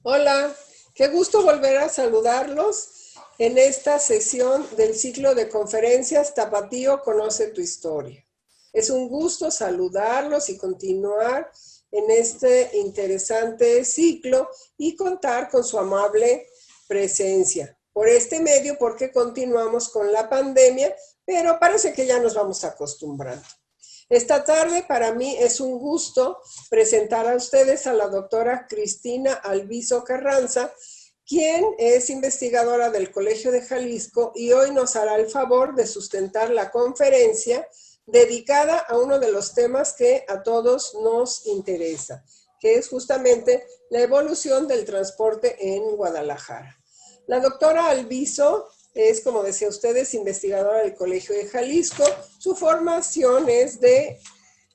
Hola, qué gusto volver a saludarlos en esta sesión del ciclo de conferencias Tapatío Conoce tu Historia. Es un gusto saludarlos y continuar en este interesante ciclo y contar con su amable presencia. Por este medio, porque continuamos con la pandemia, pero parece que ya nos vamos acostumbrando. Esta tarde para mí es un gusto presentar a ustedes a la doctora Cristina Alviso Carranza, quien es investigadora del Colegio de Jalisco y hoy nos hará el favor de sustentar la conferencia dedicada a uno de los temas que a todos nos interesa, que es justamente la evolución del transporte en Guadalajara. La doctora Alviso es, como decía ustedes, investigadora del Colegio de Jalisco. Su formación es de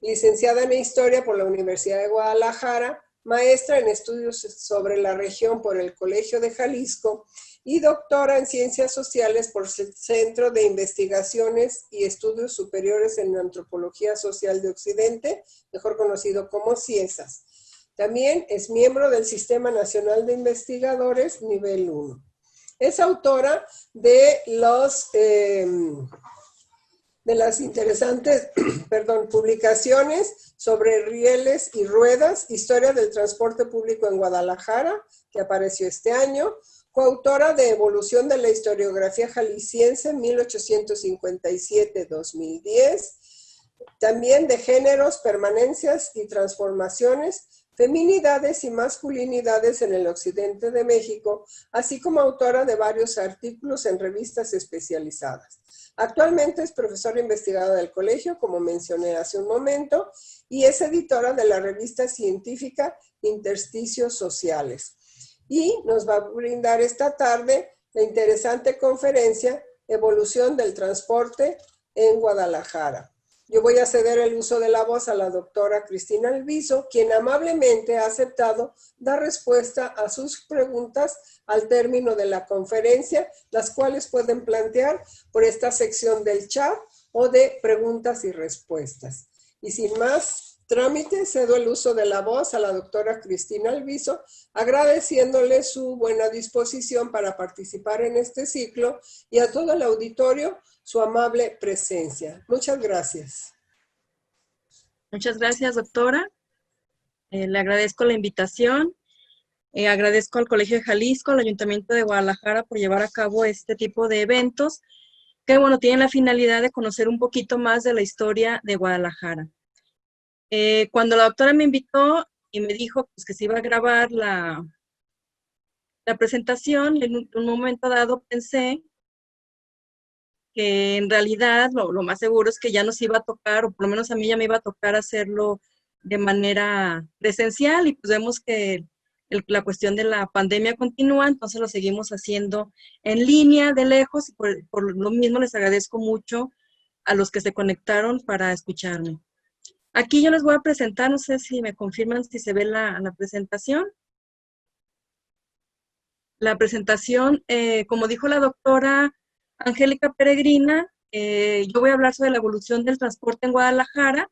licenciada en Historia por la Universidad de Guadalajara, maestra en estudios sobre la región por el Colegio de Jalisco y doctora en Ciencias Sociales por el Centro de Investigaciones y Estudios Superiores en Antropología Social de Occidente, mejor conocido como CIESAS. También es miembro del Sistema Nacional de Investigadores Nivel 1. Es autora de las interesantes publicaciones sobre rieles y ruedas, historia del transporte público en Guadalajara, que apareció este año, coautora de Evolución de la historiografía jalisciense 1857-2010, también de Géneros, Permanencias y Transformaciones, Feminidades y Masculinidades en el Occidente de México, así como autora de varios artículos en revistas especializadas. Actualmente es profesora investigadora del colegio, como mencioné hace un momento, y es editora de la revista científica Intersticios Sociales. Y nos va a brindar esta tarde la interesante conferencia Evolución del Transporte en Guadalajara. Yo voy a ceder el uso de la voz a la doctora Cristina Alviso, quien amablemente ha aceptado dar respuesta a sus preguntas al término de la conferencia, las cuales pueden plantear por esta sección del chat o de preguntas y respuestas. Y sin más trámite, cedo el uso de la voz a la doctora Cristina Alviso, agradeciéndole su buena disposición para participar en este ciclo y a todo el auditorio su amable presencia. Muchas gracias. Muchas gracias, doctora. Le agradezco la invitación. Agradezco al Colegio de Jalisco, al Ayuntamiento de Guadalajara por llevar a cabo este tipo de eventos que, bueno, tienen la finalidad de conocer un poquito más de la historia de Guadalajara. Cuando la doctora me invitó y me dijo pues, que se iba a grabar la presentación, en un momento dado pensé que en realidad lo más seguro es que ya nos iba a tocar, o por lo menos a mí ya me iba a tocar hacerlo de manera presencial, y pues vemos que la cuestión de la pandemia continúa, entonces lo seguimos haciendo en línea, de lejos, y por lo mismo les agradezco mucho a los que se conectaron para escucharme. Aquí yo les voy a presentar, no sé si me confirman si se ve la presentación. La presentación, como dijo la doctora Angélica Peregrina, yo voy a hablar sobre la evolución del transporte en Guadalajara,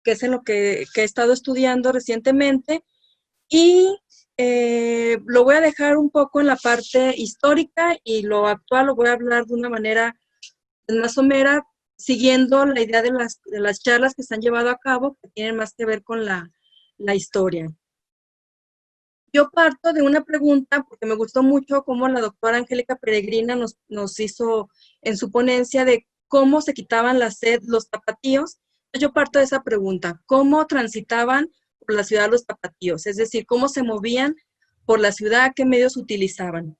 que es en lo que he estado estudiando recientemente, y lo voy a dejar un poco en la parte histórica y lo actual lo voy a hablar de una manera más somera, siguiendo la idea de las charlas que se han llevado a cabo, que tienen más que ver con la historia. Yo parto de una pregunta, porque me gustó mucho cómo la doctora Angélica Peregrina nos hizo en su ponencia de cómo se quitaban la sed los tapatíos. Yo parto de esa pregunta, ¿cómo transitaban por la ciudad los tapatíos? Es decir, ¿cómo se movían por la ciudad? ¿Qué medios utilizaban?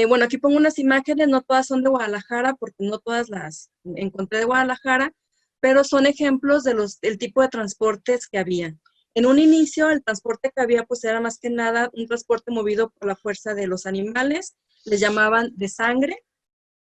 Bueno, aquí pongo unas imágenes, no todas son de Guadalajara, porque no todas las encontré de Guadalajara, pero son ejemplos del tipo de transportes que había. En un inicio, el transporte que había, pues era más que nada un transporte movido por la fuerza de los animales, les llamaban de sangre,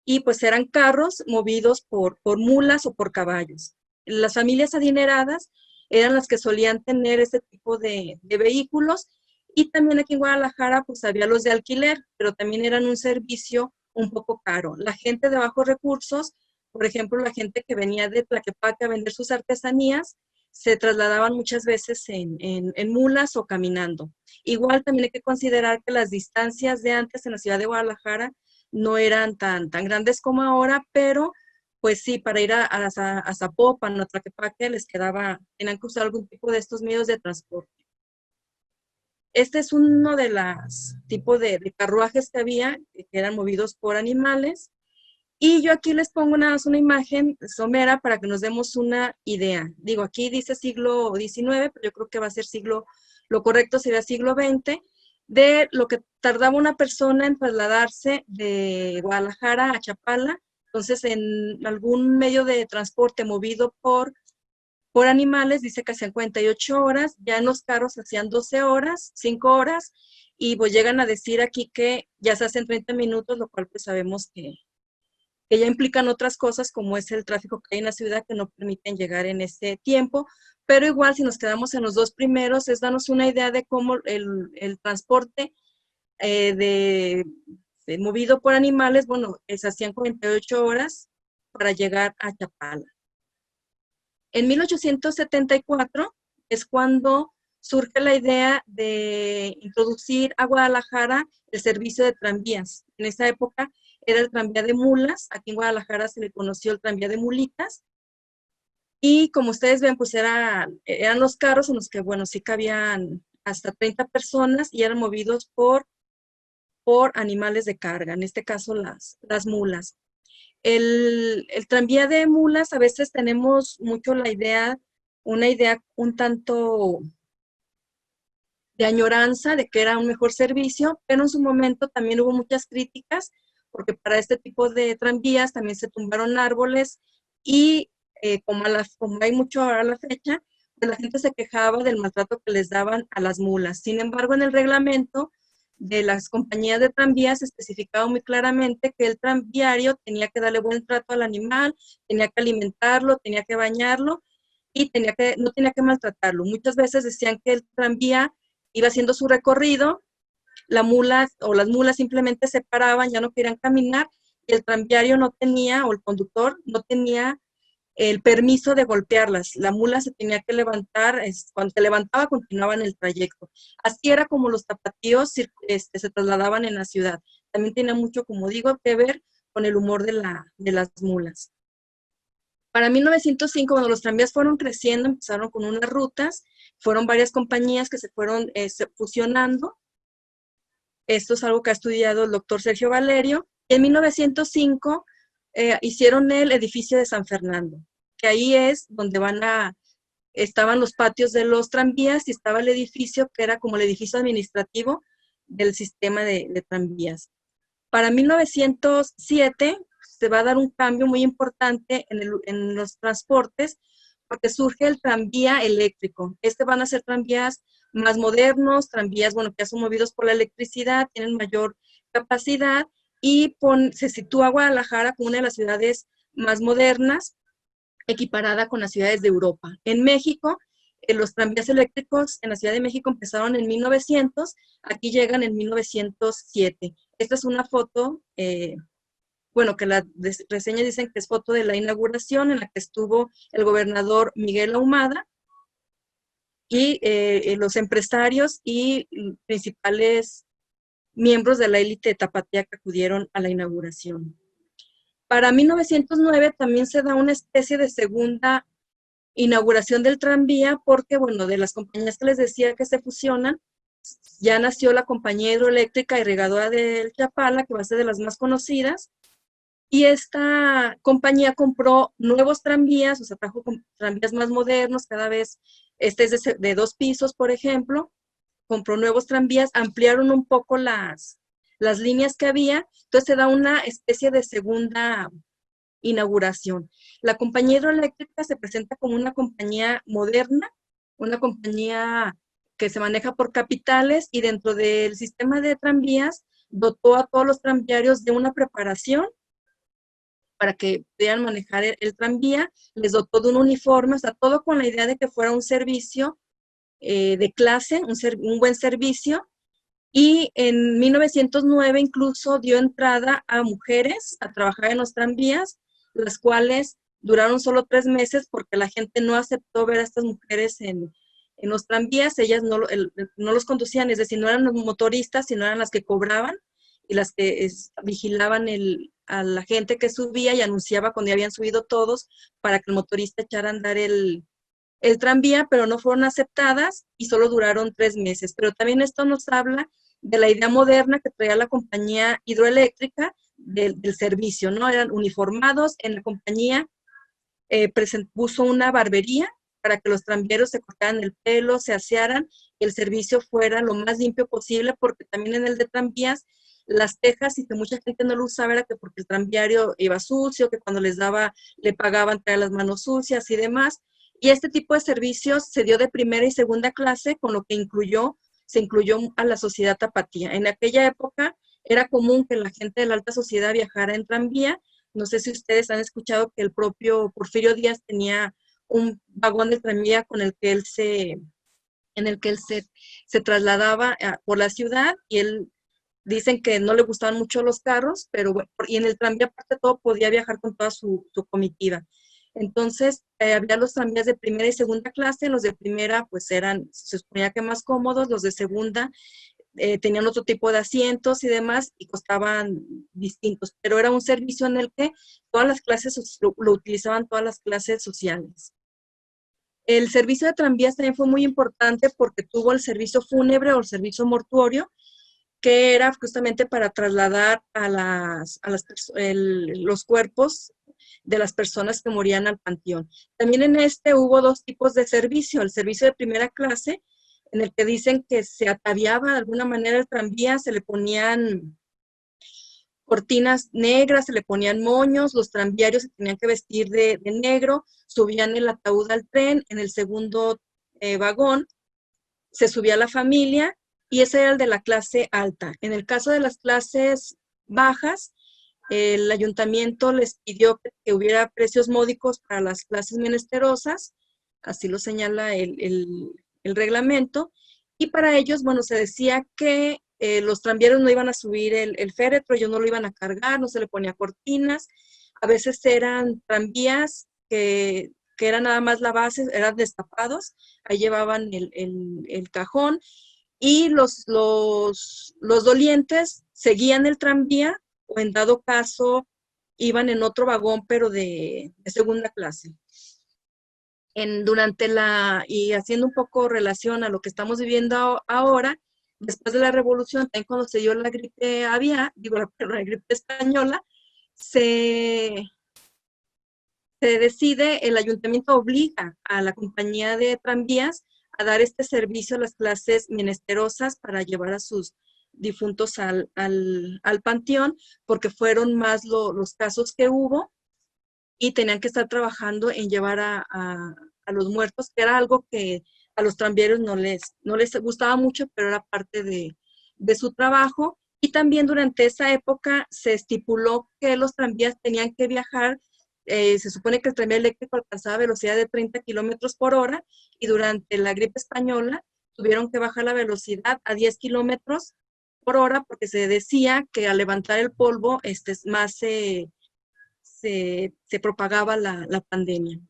y pues eran carros movidos por mulas o por caballos. Las familias adineradas eran las que solían tener ese tipo de vehículos, y también aquí en Guadalajara pues había los de alquiler, pero también eran un servicio un poco caro. La gente de bajos recursos, por ejemplo, la gente que venía de Tlaquepaque a vender sus artesanías, se trasladaban muchas veces en mulas o caminando. Igual también hay que considerar que las distancias de antes en la ciudad de Guadalajara no eran tan grandes como ahora, pero pues sí, para ir a Zapopan o Tlaquepaque les quedaba, tenían que usar algún tipo de estos medios de transporte. Este es uno de los tipos de carruajes que había, que eran movidos por animales. Y yo aquí les pongo nada más una imagen somera para que nos demos una idea. Digo, aquí dice siglo XIX, pero yo creo que va a ser lo correcto sería siglo XX, de lo que tardaba una persona en trasladarse de Guadalajara a Chapala. Entonces, en algún medio de transporte movido por animales, dice que hacían 48 horas, ya en los carros hacían 12 horas, 5 horas, y pues llegan a decir aquí que ya se hacen 30 minutos, lo cual pues sabemos que ya implican otras cosas como es el tráfico que hay en la ciudad que no permiten llegar en ese tiempo, pero igual si nos quedamos en los dos primeros es darnos una idea de cómo el transporte movido por animales, bueno, se hacían 48 horas para llegar a Chapala. En 1874 es cuando surge la idea de introducir a Guadalajara el servicio de tranvías. En esa época era el tranvía de mulas, aquí en Guadalajara se le conoció el tranvía de mulitas, y como ustedes ven, pues eran los carros en los que, bueno, sí cabían hasta 30 personas y eran movidos por animales de carga, en este caso las mulas. El tranvía de mulas, a veces tenemos mucho una idea un tanto de añoranza de que era un mejor servicio, pero en su momento también hubo muchas críticas, porque para este tipo de tranvías también se tumbaron árboles y como hay mucho ahora a la fecha, pues la gente se quejaba del maltrato que les daban a las mulas. Sin embargo, en el reglamento de las compañías de tranvías se especificaba muy claramente que el tranviario tenía que darle buen trato al animal, tenía que alimentarlo, tenía que bañarlo y no tenía que maltratarlo. Muchas veces decían que el tranvía iba haciendo su recorrido, las mulas simplemente se paraban, ya no querían caminar, y el tranviario no tenía, o el conductor no tenía el permiso de golpearlas. La mula se tenía que levantar, cuando se levantaba continuaba en el trayecto. Así era como los tapatíos se trasladaban en la ciudad. También tiene mucho, como digo, que ver con el humor de las mulas. Para 1905, cuando los tranvías fueron creciendo, empezaron con unas rutas, fueron varias compañías que se fueron fusionando. Esto es algo que ha estudiado el doctor Sergio Valerio. En 1905 hicieron el edificio de San Fernando, que ahí es donde estaban los patios de los tranvías y estaba el edificio que era como el edificio administrativo del sistema de tranvías. Para 1907 se va a dar un cambio muy importante en los transportes porque surge el tranvía eléctrico. Van a ser tranvías más modernos, tranvías, bueno, que ya son movidos por la electricidad, tienen mayor capacidad y se sitúa Guadalajara como una de las ciudades más modernas, equiparada con las ciudades de Europa. En México, los tranvías eléctricos en la Ciudad de México empezaron en 1900, aquí llegan en 1907. Esta es una foto, bueno, que la reseña dicen que es foto de la inauguración en la que estuvo el gobernador Miguel Ahumada y los empresarios y principales miembros de la élite tapatía que acudieron a la inauguración. Para 1909 también se da una especie de segunda inauguración del tranvía porque, bueno, de las compañías que les decía que se fusionan, ya nació la compañía hidroeléctrica y regadora del Chapala, que va a ser de las más conocidas, y esta compañía compró nuevos tranvías, o sea, trajo tranvías más modernos, cada vez, este es de 2 pisos, por ejemplo, compró nuevos tranvías, ampliaron un poco las líneas que había, entonces se da una especie de segunda inauguración. La compañía hidroeléctrica se presenta como una compañía moderna, una compañía que se maneja por capitales y dentro del sistema de tranvías dotó a todos los tranviarios de una preparación para que pudieran manejar el tranvía, les dotó de un uniforme, o sea, todo con la idea de que fuera un servicio de clase, un buen servicio, y en 1909 incluso dio entrada a mujeres a trabajar en los tranvías, las cuales duraron solo 3 meses porque la gente no aceptó ver a estas mujeres en los tranvías. Ellas no los conducían, es decir, no eran los motoristas, sino eran las que cobraban y las que vigilaban a la gente que subía y anunciaba cuando ya habían subido todos para que el motorista echara a andar el tranvía, pero no fueron aceptadas y solo duraron 3 meses. Pero también esto nos habla de la idea moderna que traía la compañía hidroeléctrica del servicio, ¿no? Eran uniformados en la compañía, puso una barbería para que los tranvieros se cortaran el pelo, se asearan y el servicio fuera lo más limpio posible, porque también en el de tranvías, las quejas y que mucha gente no lo usaba era que porque el tranviario iba sucio, que cuando les daba, le pagaban traer las manos sucias y demás. Y este tipo de servicios se dio de primera y segunda clase, con lo que se incluyó a la sociedad tapatía. En aquella época era común que la gente de la alta sociedad viajara en tranvía. No sé si ustedes han escuchado que el propio Porfirio Díaz tenía un vagón de tranvía en el que él se trasladaba por la ciudad, y él dicen que no le gustaban mucho los carros, pero bueno, y en el tranvía aparte de todo podía viajar con toda su comitiva. Entonces, había los tranvías de primera y segunda clase. Los de primera pues se suponía que más cómodos, los de segunda tenían otro tipo de asientos y demás y costaban distintos, pero era un servicio en el que todas las clases lo utilizaban, todas las clases sociales. El servicio de tranvías también fue muy importante porque tuvo el servicio fúnebre o el servicio mortuorio, que era justamente para trasladar los cuerpos de las personas que morían al panteón. También en este hubo 2 tipos de servicio: el servicio de primera clase, en el que dicen que se ataviaba de alguna manera el tranvía, se le ponían cortinas negras, se le ponían moños, los tranviarios se tenían que vestir de negro, subían el ataúd al tren. En el segundo vagón se subía la familia, y ese era el de la clase alta. En el caso de las clases bajas, el ayuntamiento les pidió que hubiera precios módicos para las clases menesterosas, así lo señala el reglamento, y para ellos, bueno, se decía que los tranvieros no iban a subir el féretro, ellos no lo iban a cargar, no se le ponía cortinas. A veces eran tranvías que eran nada más la base, eran destapados, ahí llevaban el cajón, y los dolientes seguían el tranvía o en dado caso iban en otro vagón, pero de segunda clase. Y haciendo un poco relación a lo que estamos viviendo ahora, después de la revolución, también cuando se dio la gripe la gripe española, se decide, el ayuntamiento obliga a la compañía de tranvías a dar este servicio a las clases menesterosas para llevar a sus difuntos al panteón, porque fueron más los casos que hubo y tenían que estar trabajando en llevar a los muertos, que era algo que a los tranvieros no les gustaba mucho, pero era parte de su trabajo. Y también durante esa época se estipuló que los tranvías tenían que viajar, se supone que el tranvía eléctrico alcanzaba velocidad de 30 kilómetros por hora, y durante la gripe española tuvieron que bajar la velocidad a 10 kilómetros por hora, porque se decía que al levantar el polvo, más se propagaba la pandemia.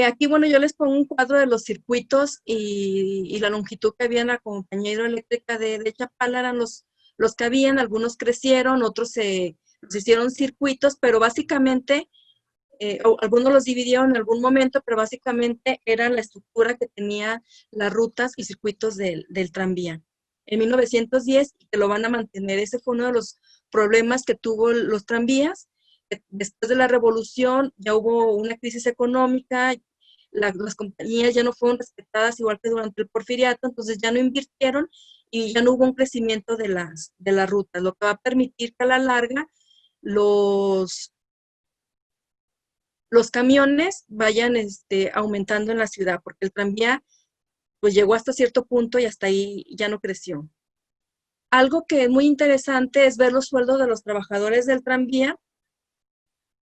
Aquí, bueno, yo les pongo un cuadro de los circuitos y la longitud que había en la compañía hidroeléctrica de Chapala. Eran los que habían, algunos crecieron, otros se hicieron circuitos, pero básicamente, algunos los dividieron en algún momento, pero básicamente era la estructura que tenía las rutas y circuitos del tranvía. En 1910, que lo van a mantener, ese fue uno de los problemas que tuvo los tranvías. Después de la revolución ya hubo una crisis económica, las compañías ya no fueron respetadas igual que durante el porfiriato, entonces ya no invirtieron y ya no hubo un crecimiento de las rutas, lo que va a permitir que a la larga los camiones vayan aumentando en la ciudad, porque el tranvía pues llegó hasta cierto punto y hasta ahí ya no creció. Algo que es muy interesante es ver los sueldos de los trabajadores del tranvía,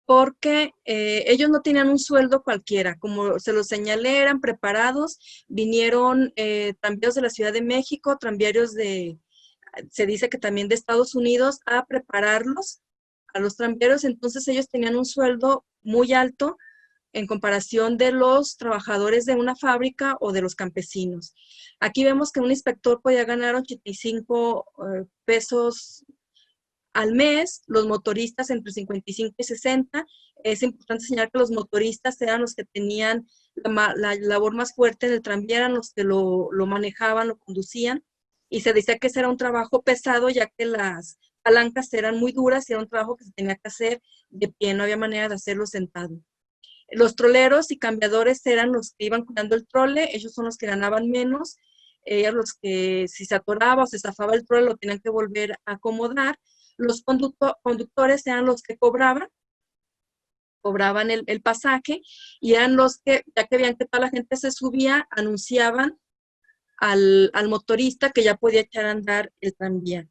porque ellos no tenían un sueldo cualquiera. Como se los señalé, eran preparados, vinieron tranvías de la Ciudad de México, tranviarios se dice que también de Estados Unidos, a prepararlos, a los tranvíeros, entonces ellos tenían un sueldo muy alto en comparación de los trabajadores de una fábrica o de los campesinos. Aquí vemos que un inspector podía ganar 85 pesos al mes, los motoristas entre 55 y 60. Es importante señalar que los motoristas eran los que tenían la labor más fuerte en el tranvía, eran los que lo manejaban, lo conducían, y se decía que ese era un trabajo pesado, ya que las palancas eran muy duras y era un trabajo que se tenía que hacer de pie, no había manera de hacerlo sentado. Los troleros y cambiadores eran los que iban cuidando el trole, ellos son los que ganaban menos, eran los que si se atoraba o se zafaba el trole lo tenían que volver a acomodar. Los conductores eran los que cobraban el pasaje, y eran los que, ya que veían que toda la gente se subía, anunciaban al motorista que ya podía echar a andar el tranvía.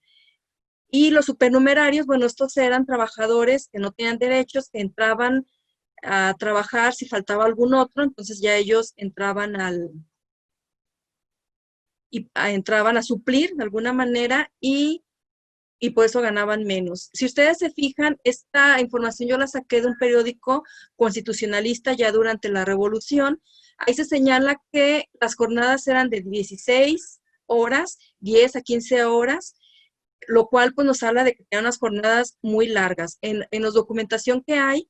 Y los supernumerarios, bueno, estos eran trabajadores que no tenían derechos, que entraban a trabajar si faltaba algún otro, entonces ya ellos entraban entraban a suplir de alguna manera, y por eso ganaban menos. Si ustedes se fijan, esta información yo la saqué de un periódico constitucionalista ya durante la Revolución. Ahí se señala que las jornadas eran de 16 horas, 10 a 15 horas, lo cual pues nos habla de que eran unas jornadas muy largas. En la documentación que hay,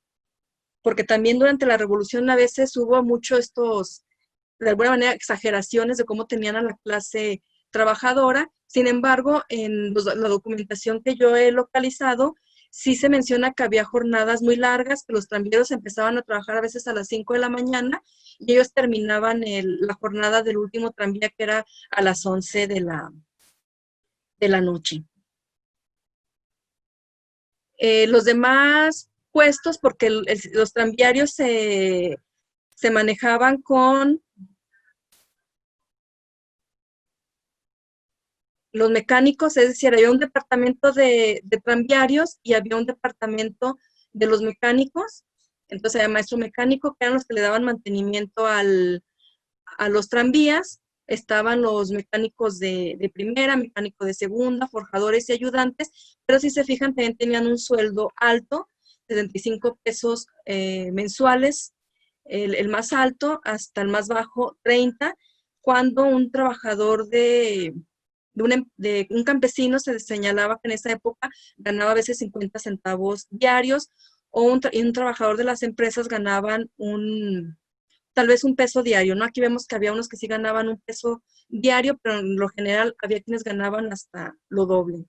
porque también durante la Revolución a veces hubo mucho de alguna manera, exageraciones de cómo tenían a la clase trabajadora. Sin embargo, en la documentación que yo he localizado, sí se menciona que había jornadas muy largas, que los tranvieros empezaban a trabajar a veces a las 5 de la mañana y ellos terminaban la jornada del último tranvía, que era a las 11 de la noche. Los demás puestos, porque los tranviarios se manejaban con los mecánicos, es decir, había un departamento de tranviarios y había un departamento de los mecánicos. Entonces había maestro mecánico, que eran los que le daban mantenimiento a los tranvías. Estaban los mecánicos de primera, mecánico de segunda, forjadores y ayudantes, pero si se fijan también tenían un sueldo alto, 75 pesos mensuales, el más alto, hasta el más bajo 30, cuando un trabajador de un campesino se señalaba que en esa época ganaba a veces 50 centavos diarios, y un trabajador de las empresas ganaban tal vez un peso diario, ¿no? Aquí vemos que había unos que sí ganaban un peso diario, pero en lo general había quienes ganaban hasta lo doble.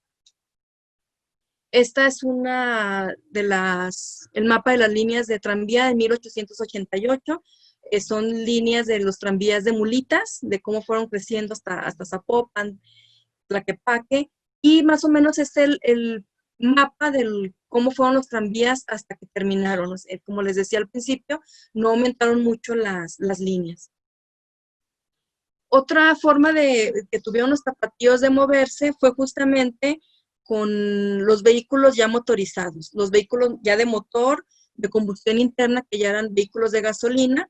Esta es el mapa de las líneas de tranvía de 1888. Son líneas de los tranvías de mulitas, de cómo fueron creciendo hasta Zapopan, Tlaquepaque, y más o menos es el mapa de cómo fueron los tranvías hasta que terminaron. Como les decía al principio, no aumentaron mucho las líneas. Otra forma que tuvieron los tapatíos de moverse fue justamente con los vehículos ya motorizados, los vehículos ya de motor, de combustión interna, que ya eran vehículos de gasolina.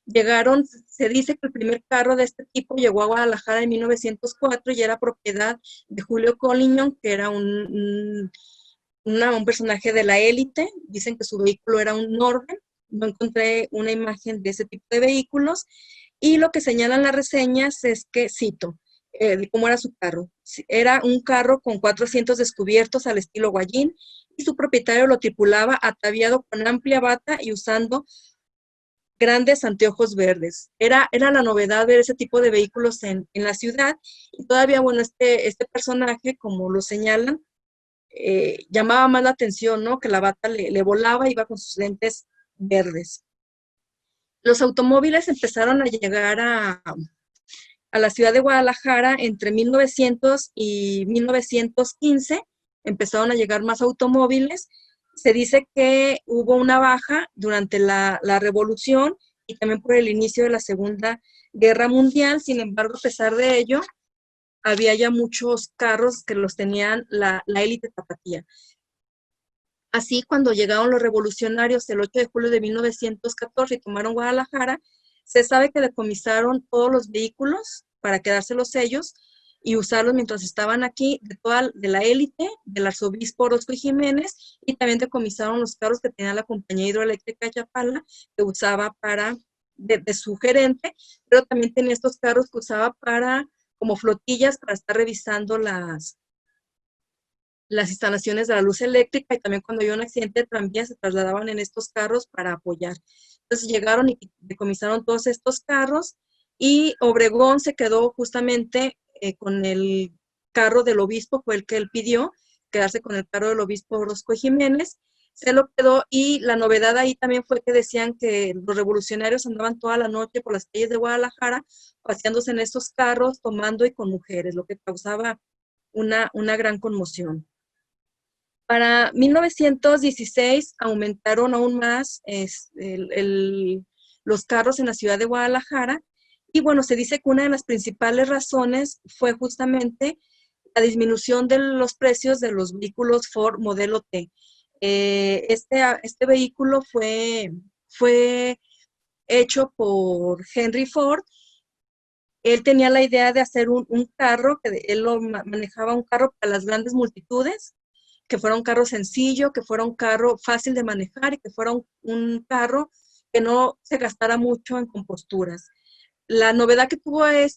Llegaron, se dice que el primer carro de este tipo llegó a Guadalajara en 1904 y era propiedad de Julio Colliñón, que era un personaje de la élite. Dicen que su vehículo era un Norden. No encontré una imagen de ese tipo de vehículos. Y lo que señalan las reseñas es que, cito, de cómo era su carro. Era un carro con 4 asientos descubiertos al estilo Guayín, y su propietario lo tripulaba ataviado con amplia bata y usando grandes anteojos verdes. Era la novedad ver ese tipo de vehículos en la ciudad, y todavía, bueno, este personaje, como lo señalan, llamaba más la atención, ¿no? Que la bata le volaba, iba con sus lentes verdes. Los automóviles empezaron a llegar a la ciudad de Guadalajara entre 1900 y 1915, empezaron a llegar más automóviles. Se dice que hubo una baja durante la Revolución y también por el inicio de la Segunda Guerra Mundial. Sin embargo, a pesar de ello, había ya muchos carros que los tenían la élite tapatía. Así, cuando llegaron los revolucionarios el 8 de julio de 1914 y tomaron Guadalajara, se sabe que decomisaron todos los vehículos para quedárselos ellos. y usarlos mientras estaban aquí, de la élite, del arzobispo Orozco y Jiménez, y también decomisaron los carros que tenía la compañía hidroeléctrica de Chapala, que usaba de su gerente, pero también tenía estos carros que usaba como flotillas para estar revisando las instalaciones de la luz eléctrica, y también cuando había un accidente de tranvía se trasladaban en estos carros para apoyar. Entonces llegaron y decomisaron todos estos carros, y Obregón se quedó justamente con el carro del obispo, fue el que él pidió, quedarse con el carro del obispo Orozco Jiménez, se lo quedó, y la novedad ahí también fue que decían que los revolucionarios andaban toda la noche por las calles de Guadalajara, paseándose en estos carros, tomando y con mujeres, lo que causaba una gran conmoción. Para 1916 aumentaron aún más los carros en la ciudad de Guadalajara, y bueno, se dice que una de las principales razones fue justamente la disminución de los precios de los vehículos Ford modelo T. Este vehículo fue hecho por Henry Ford. Él tenía la idea de hacer un carro, que él lo manejaba, un carro para las grandes multitudes, que fuera un carro sencillo, que fuera un carro fácil de manejar, y que fuera un carro que no se gastara mucho en composturas. La novedad que tuvo él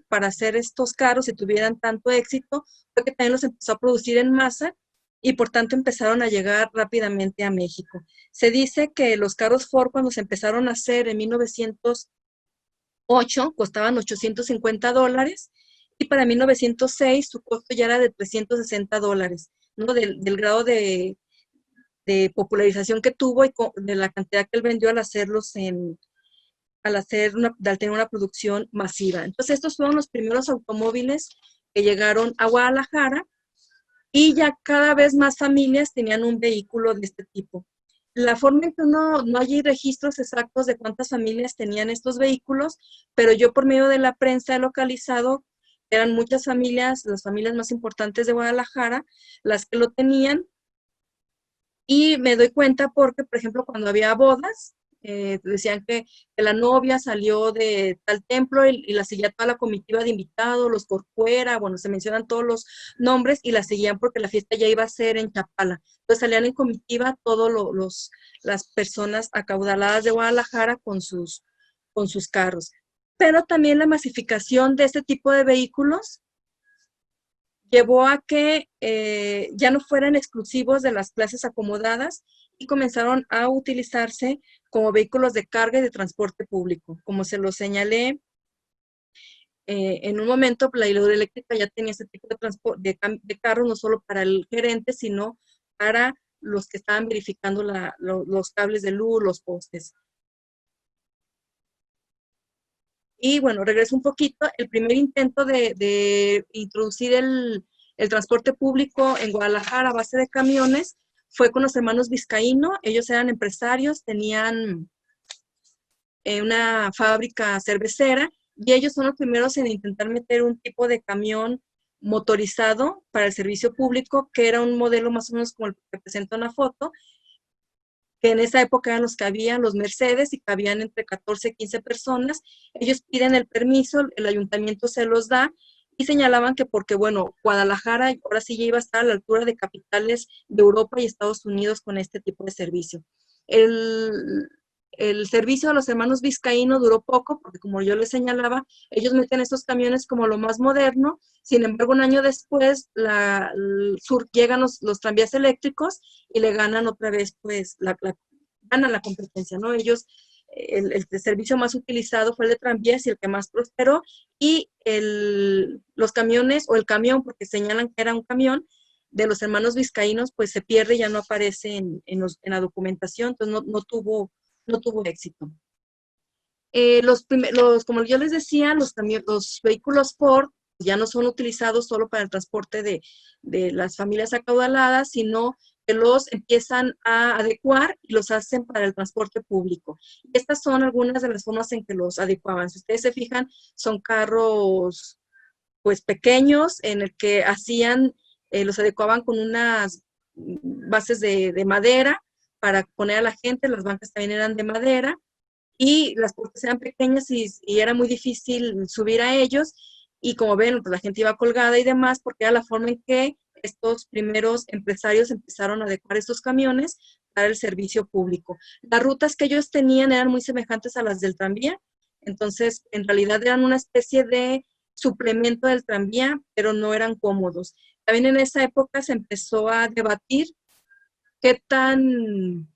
para hacer estos carros y tuvieran tanto éxito fue que también los empezó a producir en masa, y por tanto empezaron a llegar rápidamente a México. Se dice que los carros Ford, cuando se empezaron a hacer en 1908, costaban $850, y para 1906 su costo ya era de $360, ¿no? Del grado de popularización que tuvo y de la cantidad que él vendió al tener una producción masiva. Entonces, estos fueron los primeros automóviles que llegaron a Guadalajara, y ya cada vez más familias tenían un vehículo de este tipo. La forma en que no hay registros exactos de cuántas familias tenían estos vehículos, pero yo por medio de la prensa he localizado que eran muchas familias, las familias más importantes de Guadalajara, las que lo tenían, y me doy cuenta porque, por ejemplo, cuando había bodas, decían que la novia salió de tal templo y la seguía toda la comitiva de invitados, los Corcuera, bueno, se mencionan todos los nombres, y la seguían porque la fiesta ya iba a ser en Chapala. Entonces salían en comitiva todas las personas acaudaladas de Guadalajara con sus carros. Pero también la masificación de este tipo de vehículos llevó a que ya no fueran exclusivos de las clases acomodadas, y comenzaron a utilizarse como vehículos de carga y de transporte público. Como se lo señalé en un momento, la hidroeléctrica ya tenía ese tipo de carros, no solo para el gerente, sino para los que estaban verificando los cables de luz, los postes. Y bueno, regreso un poquito. El primer intento de introducir el transporte público en Guadalajara a base de camiones fue con los hermanos Vizcaíno. Ellos eran empresarios, tenían una fábrica cervecera, y ellos son los primeros en intentar meter un tipo de camión motorizado para el servicio público, que era un modelo más o menos como el que presenta una foto, que en esa época eran los que habían, los Mercedes, y cabían entre 14 y 15 personas. Ellos piden el permiso, el ayuntamiento se los da, y señalaban que porque, bueno, Guadalajara ahora sí ya iba a estar a la altura de capitales de Europa y Estados Unidos con este tipo de servicio. El servicio de los hermanos Vizcaíno duró poco, porque como yo les señalaba, ellos meten estos camiones como lo más moderno. Sin embargo, un año después llegan los tranvías eléctricos, y le ganan otra vez, pues, ganan la competencia, ¿no? Ellos, el servicio más utilizado fue el de tranvías y el que más prosperó, y los camiones, o el camión, porque señalan que era un camión, de los hermanos Vizcaínos, pues se pierde, ya no aparece en la documentación, entonces no tuvo éxito. Como yo les decía, los vehículos Ford ya no son utilizados solo para el transporte de las familias acaudaladas, sino que los empiezan a adecuar y los hacen para el transporte público. Estas son algunas de las formas en que los adecuaban. Si ustedes se fijan, son carros pues pequeños, en el que los adecuaban con unas bases de madera para poner a la gente. Las bancas también eran de madera, y las puertas eran pequeñas, y era muy difícil subir a ellos, y como ven, pues la gente iba colgada y demás, porque era la forma en que estos primeros empresarios empezaron a adecuar estos camiones para el servicio público. Las rutas que ellos tenían eran muy semejantes a las del tranvía, entonces en realidad eran una especie de suplemento del tranvía, pero no eran cómodos. También en esa época se empezó a debatir qué tan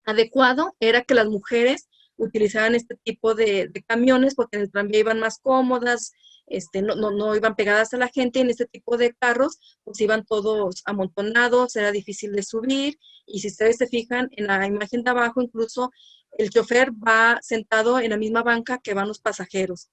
adecuado era que las mujeres utilizaban este tipo de camiones, porque en el tranvía iban más cómodas, no iban pegadas a la gente, y en este tipo de carros pues iban todos amontonados, era difícil de subir, y si ustedes se fijan en la imagen de abajo, incluso el chofer va sentado en la misma banca que van los pasajeros.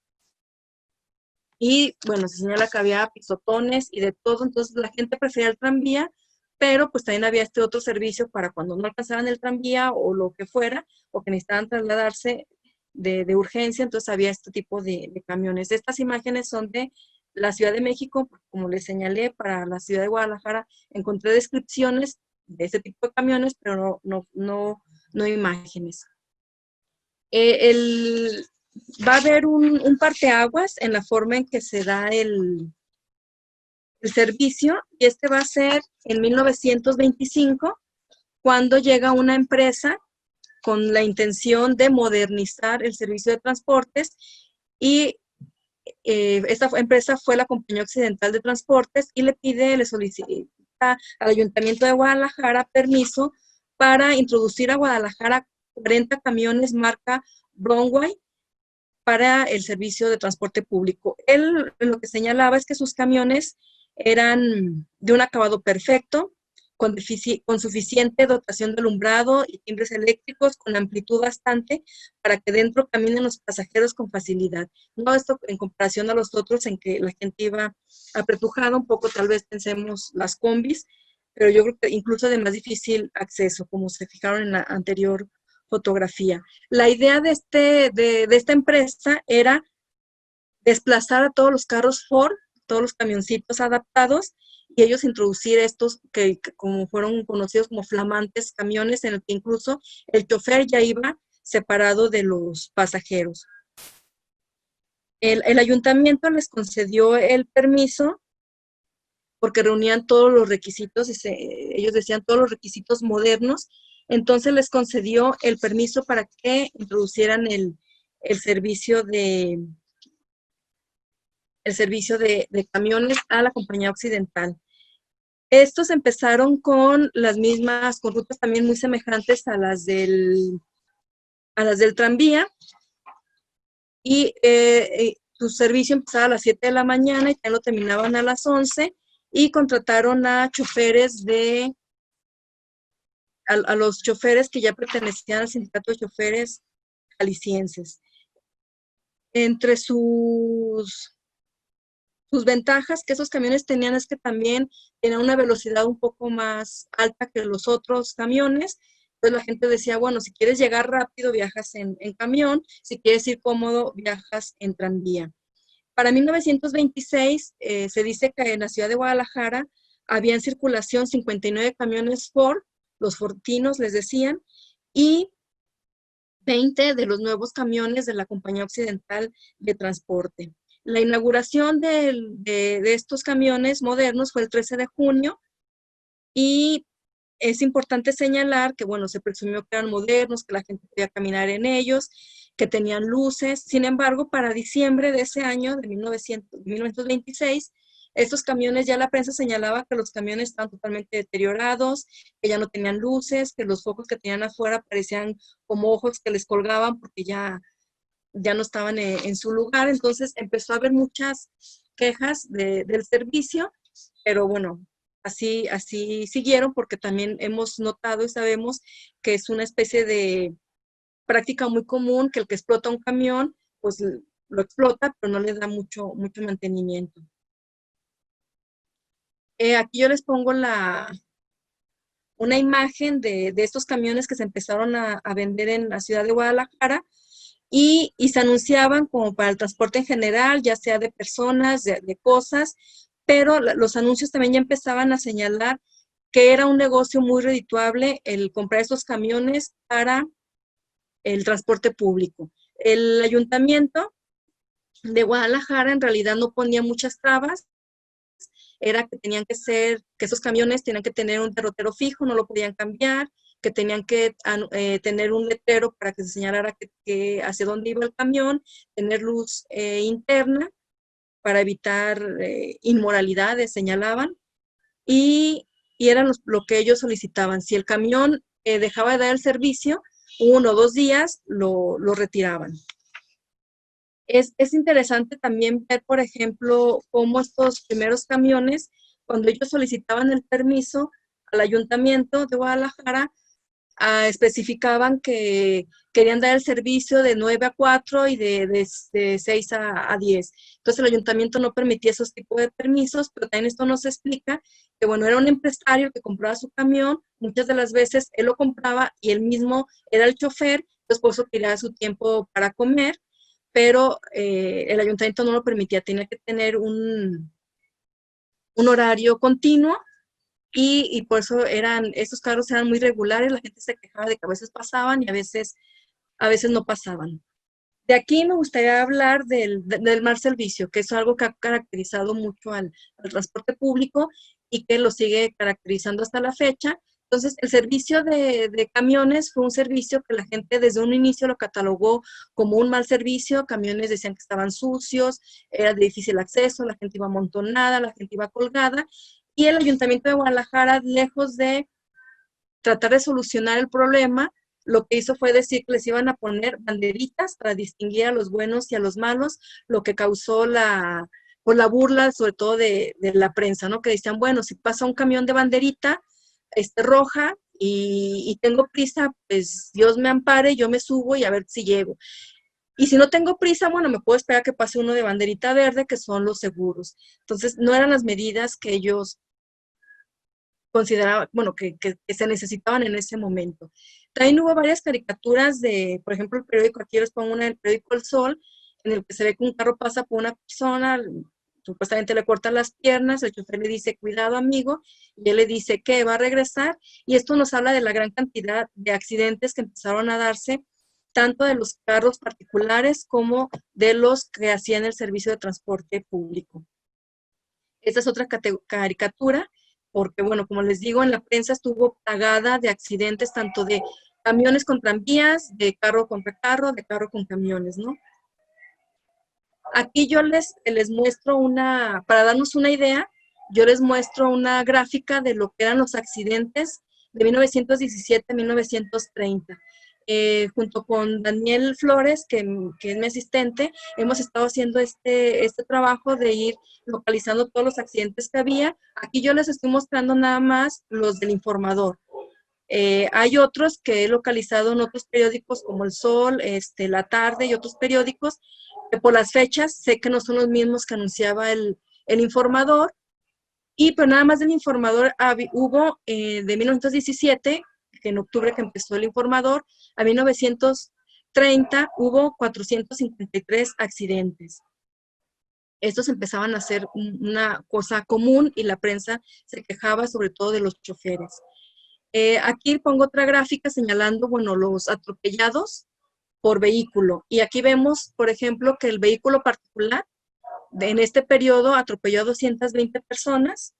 Y bueno, se señala que había pisotones y de todo, entonces la gente prefería el tranvía, pero pues también había este otro servicio para cuando no alcanzaban el tranvía o lo que fuera, o que necesitaban trasladarse de urgencia, entonces había este tipo de camiones. Estas imágenes son de la Ciudad de México, como les señalé, para la ciudad de Guadalajara encontré descripciones de este tipo de camiones, pero no imágenes. Va a haber un parteaguas en la forma en que se da el servicio, y este va a ser en 1925, cuando llega una empresa con la intención de modernizar el servicio de transportes, y esta empresa fue la Compañía Occidental de Transportes, y le solicita al Ayuntamiento de Guadalajara permiso para introducir a Guadalajara 40 camiones marca Broadway para el servicio de transporte público. Él lo que señalaba es que sus camiones eran de un acabado perfecto, con suficiente dotación de alumbrado y timbres eléctricos, con amplitud bastante para que dentro caminen los pasajeros con facilidad. No esto en comparación a los otros en que la gente iba apretujada, un poco tal vez pensemos las combis, pero yo creo que incluso de más difícil acceso, como se fijaron en la anterior fotografía. La idea de esta empresa era desplazar a todos los carros Ford, todos los camioncitos adaptados, y ellos introducir estos que como fueron conocidos como flamantes camiones, en el que incluso el chofer ya iba separado de los pasajeros. El ayuntamiento les concedió el permiso porque reunían todos los requisitos, ellos decían todos los requisitos modernos, entonces les concedió el permiso para que introducieran el servicio de camiones a la Compañía Occidental. Estos empezaron con las mismas, con rutas también muy semejantes a las del tranvía, y su servicio empezaba a las 7 de la mañana y ya lo terminaban a las 11, y contrataron a choferes a los choferes que ya pertenecían al sindicato de choferes jaliscienses. Entre sus ventajas que esos camiones tenían es que también tenían una velocidad un poco más alta que los otros camiones. Entonces la gente decía, bueno, si quieres llegar rápido, viajas en camión, si quieres ir cómodo, viajas en tranvía. Para 1926 se dice que en la ciudad de Guadalajara había en circulación 59 camiones Ford, los Fortinos les decían, y 20 de los nuevos camiones de la Compañía Occidental de Transporte. La inauguración de estos camiones modernos fue el 13 de junio, y es importante señalar que, bueno, se presumió que eran modernos, que la gente podía caminar en ellos, que tenían luces. Sin embargo, para diciembre de ese año, de 1926, estos camiones, ya la prensa señalaba que los camiones estaban totalmente deteriorados, que ya no tenían luces, que los focos que tenían afuera parecían como ojos que les colgaban porque ya no estaban en su lugar. Entonces empezó a haber muchas quejas del servicio, pero bueno, así siguieron, porque también hemos notado y sabemos que es una especie de práctica muy común, que el que explota un camión, pues lo explota, pero no le da mucho mantenimiento. Aquí yo les pongo una imagen de estos camiones que se empezaron a vender en la ciudad de Guadalajara, y se anunciaban como para el transporte en general, ya sea de personas, de cosas, pero los anuncios también ya empezaban a señalar que era un negocio muy redituable el comprar estos camiones para el transporte público. El ayuntamiento de Guadalajara en realidad no ponía muchas trabas, era que que esos camiones tenían que tener un derrotero fijo, no lo podían cambiar, que tenían que tener un letrero para que se señalara hacia dónde iba el camión, tener luz interna para evitar inmoralidades, señalaban, y eran lo que ellos solicitaban. Si el camión dejaba de dar el servicio, 1 o 2 días lo retiraban. Es interesante también ver, por ejemplo, cómo estos primeros camiones, cuando ellos solicitaban el permiso al Ayuntamiento de Guadalajara, especificaban que querían dar el servicio de 9 a 4 y de 6 a 10. Entonces el ayuntamiento no permitía esos tipos de permisos, pero también esto nos explica que, bueno, era un empresario que compraba su camión, muchas de las veces él lo compraba y él mismo era el chofer, entonces por eso quería su tiempo para comer, pero el ayuntamiento no lo permitía, tenía que tener un horario continuo. Y por eso estos carros eran muy regulares, la gente se quejaba de que a veces pasaban y a veces no pasaban. De aquí me gustaría hablar del mal servicio, que es algo que ha caracterizado mucho al transporte público y que lo sigue caracterizando hasta la fecha. Entonces, el servicio de camiones fue un servicio que la gente desde un inicio lo catalogó como un mal servicio. Camiones decían que estaban sucios, era de difícil acceso, la gente iba amontonada, la gente iba colgada. Y el Ayuntamiento de Guadalajara, lejos de tratar de solucionar el problema, lo que hizo fue decir que les iban a poner banderitas para distinguir a los buenos y a los malos, lo que causó la burla, sobre todo de la prensa, ¿no? Que decían, bueno, si pasa un camión de banderita roja y tengo prisa, pues Dios me ampare, yo me subo y a ver si llego. Y si no tengo prisa, bueno, me puedo esperar que pase uno de banderita verde, que son los seguros. Entonces, no eran las medidas que ellos consideraban, bueno, que se necesitaban en ese momento. También hubo varias caricaturas por ejemplo, el periódico, aquí les pongo una del periódico El Sol, en el que se ve que un carro pasa por una persona, supuestamente le corta las piernas, el chofer le dice, cuidado amigo, y él le dice que va a regresar, y esto nos habla de la gran cantidad de accidentes que empezaron a darse, tanto de los carros particulares como de los que hacían el servicio de transporte público. Esta es otra caricatura, porque, bueno, como les digo, en la prensa estuvo plagada de accidentes, tanto de camiones con tranvías, de carro contra carro, de carro con camiones, ¿no? Aquí yo les muestro para darnos una idea, yo les muestro una gráfica de lo que eran los accidentes de 1917 a 1930. Junto con Daniel Flores, que es mi asistente, hemos estado haciendo este trabajo de ir localizando todos los accidentes que había. Aquí yo les estoy mostrando nada más los del Informador. Hay otros que he localizado en otros periódicos como El Sol, La Tarde y otros periódicos, que por las fechas sé que no son los mismos que anunciaba el Informador, pero nada más del Informador hubo de 1917, que en octubre que empezó el Informador, a 1930 hubo 453 accidentes. Estos empezaban a ser una cosa común y la prensa se quejaba sobre todo de los choferes. Aquí pongo otra gráfica señalando, bueno, los atropellados por vehículo. Y aquí vemos, por ejemplo, que el vehículo particular en este periodo atropelló a 220 personas.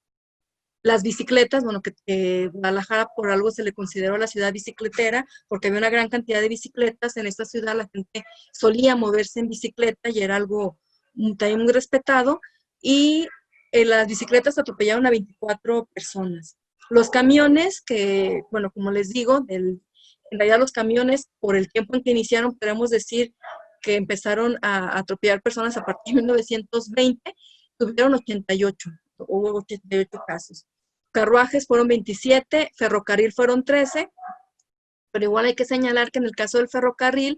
Las bicicletas, bueno, que Guadalajara por algo se le consideró la ciudad bicicletera, porque había una gran cantidad de bicicletas en esta ciudad, la gente solía moverse en bicicleta y era algo también muy respetado, y las bicicletas atropellaron a 24 personas. Los camiones, que, bueno, como les digo, en realidad los camiones, por el tiempo en que iniciaron, podemos decir que empezaron a atropellar personas a partir de 1920, tuvieron 88, hubo 88 casos. Carruajes fueron 27, ferrocarril fueron 13, pero igual hay que señalar que en el caso del ferrocarril,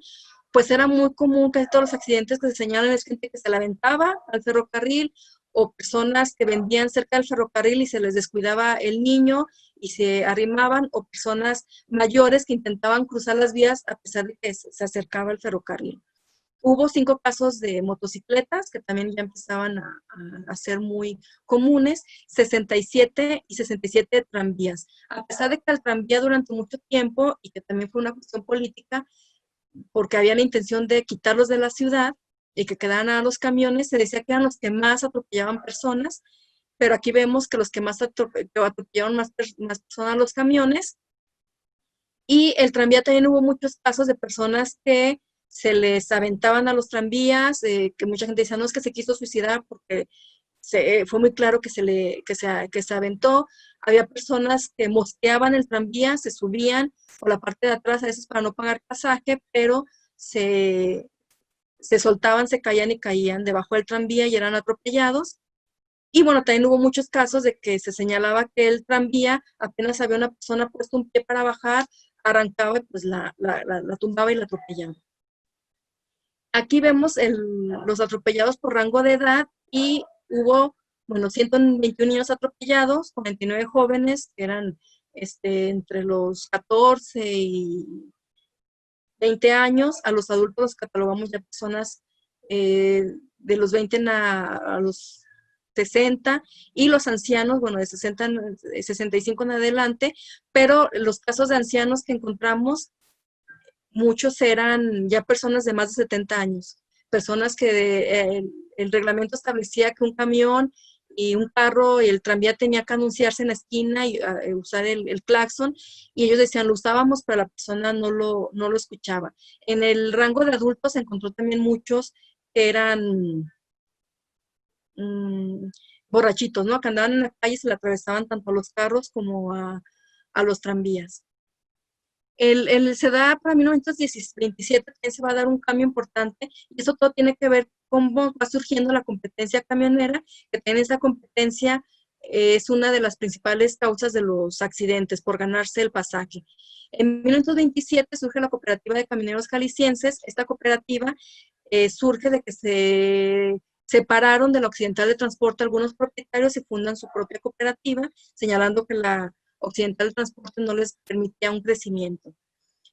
pues era muy común que todos los accidentes que se señalan es gente que se la aventaba al ferrocarril o personas que vendían cerca del ferrocarril y se les descuidaba el niño y se arrimaban, o personas mayores que intentaban cruzar las vías a pesar de que se acercaba el ferrocarril. Hubo 5 casos de motocicletas que también ya empezaban a ser muy comunes, 67 y 67 de tranvías. A pesar de que el tranvía durante mucho tiempo, y que también fue una cuestión política, porque había la intención de quitarlos de la ciudad, y que quedaran a los camiones, se decía que eran los que más atropellaban personas, pero aquí vemos que los que más atropellaron más personas a los camiones. Y el tranvía también hubo muchos casos de personas que se les aventaban a los tranvías, que mucha gente decía, no, es que se quiso suicidar porque fue muy claro que se aventó. Había personas que mosqueaban el tranvía, se subían por la parte de atrás, a veces para no pagar pasaje, pero se soltaban, se caían y caían debajo del tranvía y eran atropellados. Y bueno, también hubo muchos casos de que se señalaba que el tranvía, apenas había una persona puesto un pie para bajar, arrancaba y pues la tumbaba y la atropellaba. Aquí vemos los atropellados por rango de edad y hubo, bueno, 121 niños atropellados, 49 jóvenes que eran entre los 14 y 20 años, a los adultos los catalogamos ya personas de los 20 a los 60, y los ancianos, bueno, de 65 en adelante, pero los casos de ancianos que encontramos, muchos eran ya personas de más de 70 años, personas que el reglamento establecía que un camión y un carro y el tranvía tenía que anunciarse en la esquina y usar el claxon, y ellos decían, lo usábamos, pero la persona no lo escuchaba. En el rango de adultos se encontró también muchos que eran borrachitos, ¿no? Que andaban en la calle y se le atravesaban tanto a los carros como a los tranvías. Se da para 1927, también se va a dar un cambio importante, y eso todo tiene que ver con cómo va surgiendo la competencia camionera, que también esa competencia es una de las principales causas de los accidentes, por ganarse el pasaje. En 1927 surge la Cooperativa de Camioneros Jaliscienses. Esta cooperativa surge de que se separaron de la Occidental de Transporte algunos propietarios y fundan su propia cooperativa, señalando que la Occidental de Transporte no les permitía un crecimiento.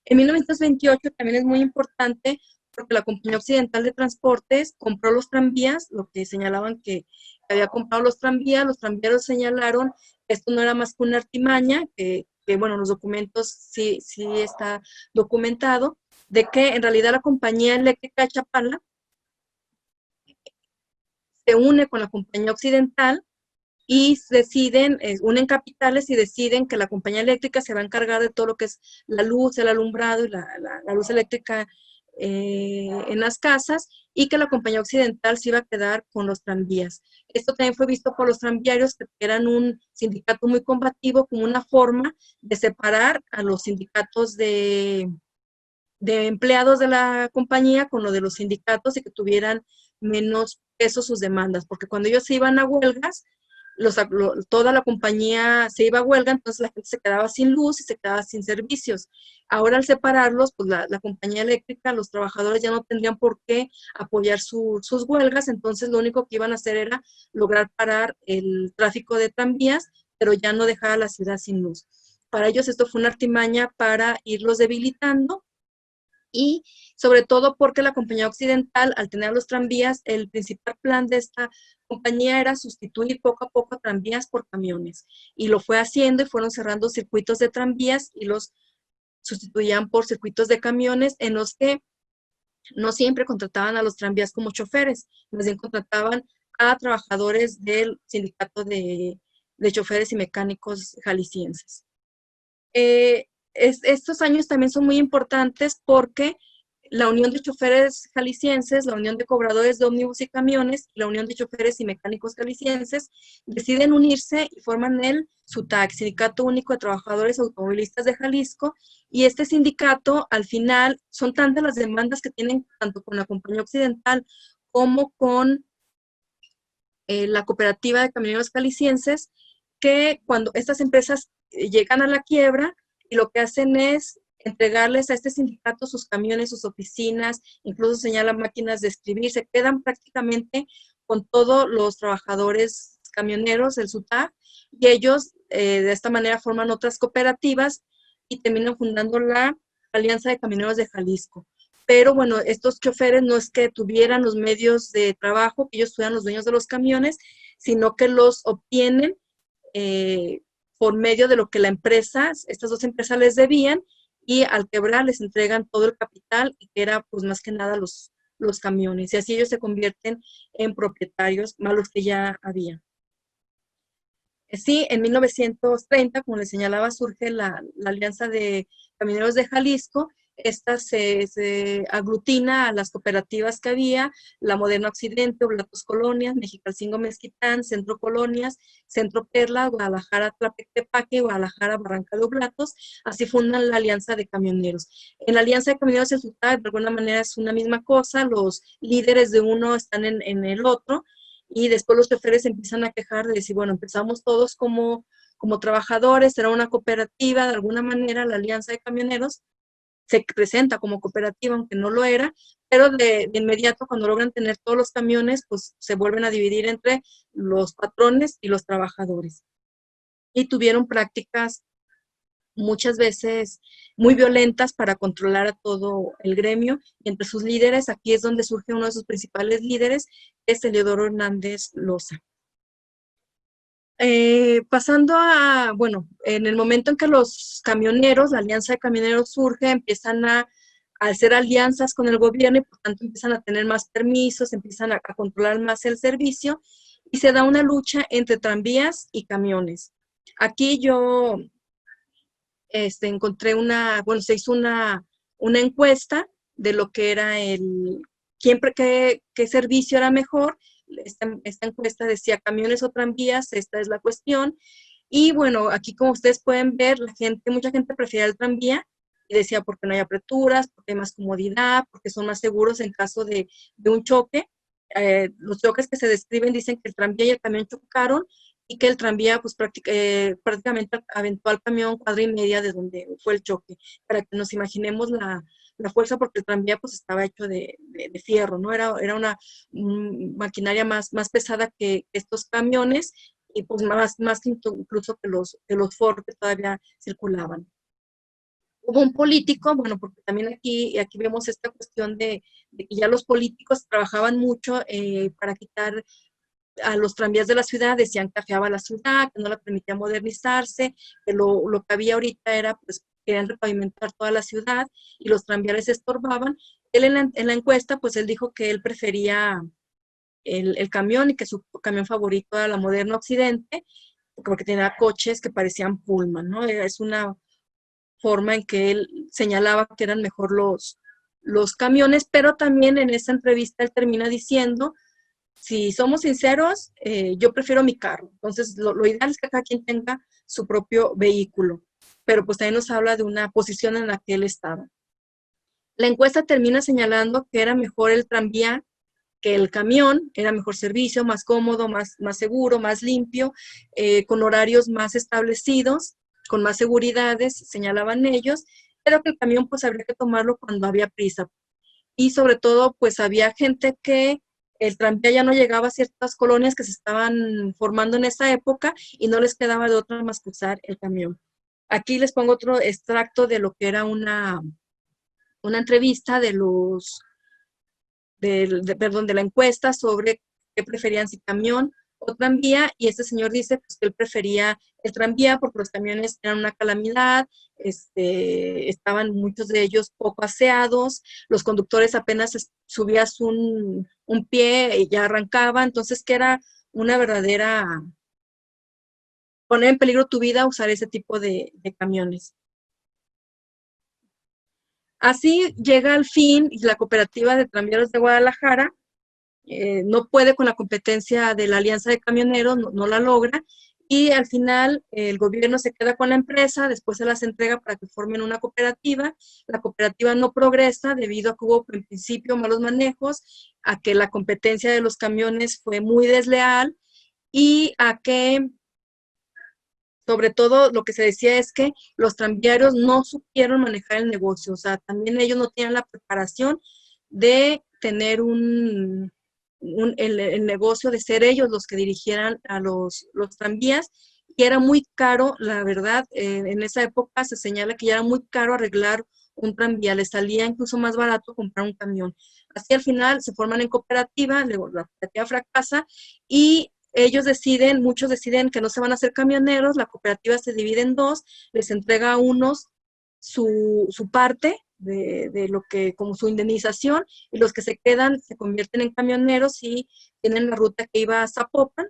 En 1928 también es muy importante porque la Compañía Occidental de Transportes compró los tranvías, lo que señalaban que había comprado los tranvías señalaron que esto no era más que una artimaña, que bueno, los documentos sí está documentado, de que en realidad la Compañía Eléctrica de Chapala se une con la Compañía Occidental y unen capitales y deciden que la compañía eléctrica se va a encargar de todo lo que es la luz, el alumbrado y la luz eléctrica en las casas, y que la compañía occidental se iba a quedar con los tranvías. Esto también fue visto por los tranviarios, que eran un sindicato muy combativo, como una forma de separar a los sindicatos de empleados de la compañía con lo de los sindicatos, y que tuvieran menos peso sus demandas, porque cuando ellos se iban a huelgas, toda la compañía se iba a huelga, entonces la gente se quedaba sin luz y se quedaba sin servicios. Ahora, al separarlos, pues la compañía eléctrica, los trabajadores ya no tendrían por qué apoyar sus huelgas, entonces lo único que iban a hacer era lograr parar el tráfico de tranvías, pero ya no dejar a la ciudad sin luz. Para ellos esto fue una artimaña para irlos debilitando, y sobre todo porque la compañía occidental, al tener los tranvías, el principal plan de esta compañía era sustituir poco a poco tranvías por camiones, y lo fue haciendo, y fueron cerrando circuitos de tranvías y los sustituían por circuitos de camiones, en los que no siempre contrataban a los tranvías como choferes, más bien contrataban a trabajadores del sindicato de choferes y mecánicos jaliscienses. Estos años también son muy importantes porque la Unión de Choferes Jaliscienses, la Unión de Cobradores de Ómnibus y Camiones, y la Unión de Choferes y Mecánicos Jaliscienses deciden unirse y forman el SUTAC, Sindicato Único de Trabajadores Automovilistas de Jalisco, y este sindicato, al final, son tantas las demandas que tienen tanto con la Compañía Occidental como con la Cooperativa de Camioneros Jaliscienses, que cuando estas empresas llegan a la quiebra, y lo que hacen es entregarles a este sindicato sus camiones, sus oficinas, incluso señalan máquinas de escribir, se quedan prácticamente con todos los trabajadores camioneros del SUTAC, y ellos de esta manera forman otras cooperativas y terminan fundando la Alianza de Camioneros de Jalisco. Pero bueno, estos choferes no es que tuvieran los medios de trabajo, que ellos fueran los dueños de los camiones, sino que los obtienen por medio de lo que estas dos empresas les debían, y al quebrar les entregan todo el capital, y que era pues más que nada los los camiones, y así ellos se convierten en propietarios, más los que ya había. Sí, en 1930, como les señalaba, surge la Alianza de Camioneros de Jalisco. Esta se aglutina a las cooperativas que había, la Moderna Occidente, Oblatos Colonias, Mexicalcingo Mezquitán, Centro Colonias, Centro Perla, Guadalajara Tlaquepaque, Guadalajara Barranca de Oblatos. Así fundan la Alianza de Camioneros. En la Alianza de Camioneros el resultado de alguna manera es una misma cosa, los líderes de uno están en el otro, y después los choferes empiezan a quejar de decir, bueno, empezamos todos como trabajadores, era una cooperativa, de alguna manera la Alianza de Camioneros se presenta como cooperativa, aunque no lo era, pero de inmediato cuando logran tener todos los camiones, pues se vuelven a dividir entre los patrones y los trabajadores. Y tuvieron prácticas muchas veces muy violentas para controlar a todo el gremio, y entre sus líderes, aquí es donde surge uno de sus principales líderes, que es Eleodoro Hernández Loza. Pasando a, bueno, en el momento en que los camioneros, la Alianza de Camioneros surge, empiezan a hacer alianzas con el gobierno y por tanto empiezan a tener más permisos, empiezan a controlar más el servicio, y se da una lucha entre tranvías y camiones. Aquí yo encontré bueno, se hizo una encuesta de lo que era qué servicio era mejor. Esta encuesta decía camiones o tranvías, esta es la cuestión. Y bueno, aquí como ustedes pueden ver, mucha gente prefiere el tranvía, y decía porque no hay apreturas, porque hay más comodidad, porque son más seguros en caso de un choque. Los choques que se describen dicen que el tranvía y el camión chocaron, y que el tranvía pues prácticamente aventó al camión cuadra y media de donde fue el choque, para que nos imaginemos la fuerza, porque el tranvía pues estaba hecho de fierro, ¿no? Era una maquinaria más pesada que estos camiones, y pues más incluso que los Ford que todavía circulaban. Hubo un político, bueno, porque también aquí vemos esta cuestión de que ya los políticos trabajaban mucho para quitar a los tranvías de la ciudad, decían que afeaba la ciudad, que no la permitía modernizarse, que lo que había ahorita era, pues, querían repavimentar toda la ciudad y los tranvías estorbaban. Él en la encuesta, pues él dijo que él prefería el camión, y que su camión favorito era la Moderna Occidente, porque tenía coches que parecían Pullman, ¿no? Es una forma en que él señalaba que eran mejor los camiones, pero también en esa entrevista él termina diciendo, si somos sinceros, yo prefiero mi carro. Entonces, lo ideal es que cada quien tenga su propio vehículo, pero pues también nos habla de una posición en la que él estaba. La encuesta termina señalando que era mejor el tranvía que el camión, era mejor servicio, más cómodo, más seguro, más limpio, con horarios más establecidos, con más seguridades, señalaban ellos, pero que el camión pues habría que tomarlo cuando había prisa. Y sobre todo, pues había gente que el tranvía ya no llegaba a ciertas colonias que se estaban formando en esa época y no les quedaba de otra más que usar el camión. Aquí les pongo otro extracto de lo que era una entrevista de la encuesta sobre qué preferían, si camión o tranvía, y este señor dice pues, que él prefería el tranvía porque los camiones eran una calamidad, estaban muchos de ellos poco aseados, los conductores apenas subías un pie y ya arrancaba, entonces que era una verdadera poner en peligro tu vida usar ese tipo de camiones. Así llega al fin la cooperativa de tranvías de Guadalajara, no puede con la competencia de la Alianza de Camioneros, no la logra, y al final el gobierno se queda con la empresa, después se las entrega para que formen una cooperativa. La cooperativa no progresa debido a que hubo en principio malos manejos, a que la competencia de los camiones fue muy desleal, y a que sobre todo lo que se decía es que los tranviarios no supieron manejar el negocio, o sea, también ellos no tenían la preparación de tener el negocio, de ser ellos los que dirigieran a los tranvías, y era muy caro, la verdad, en esa época se señala que ya era muy caro arreglar un tranvía, les salía incluso más barato comprar un camión. Así al final se forman en cooperativa, luego la cooperativa fracasa, y muchos deciden que no se van a hacer camioneros, la cooperativa se divide en dos, les entrega a unos su parte de lo que, como su indemnización, y los que se quedan se convierten en camioneros y tienen la ruta que iba a Zapopan,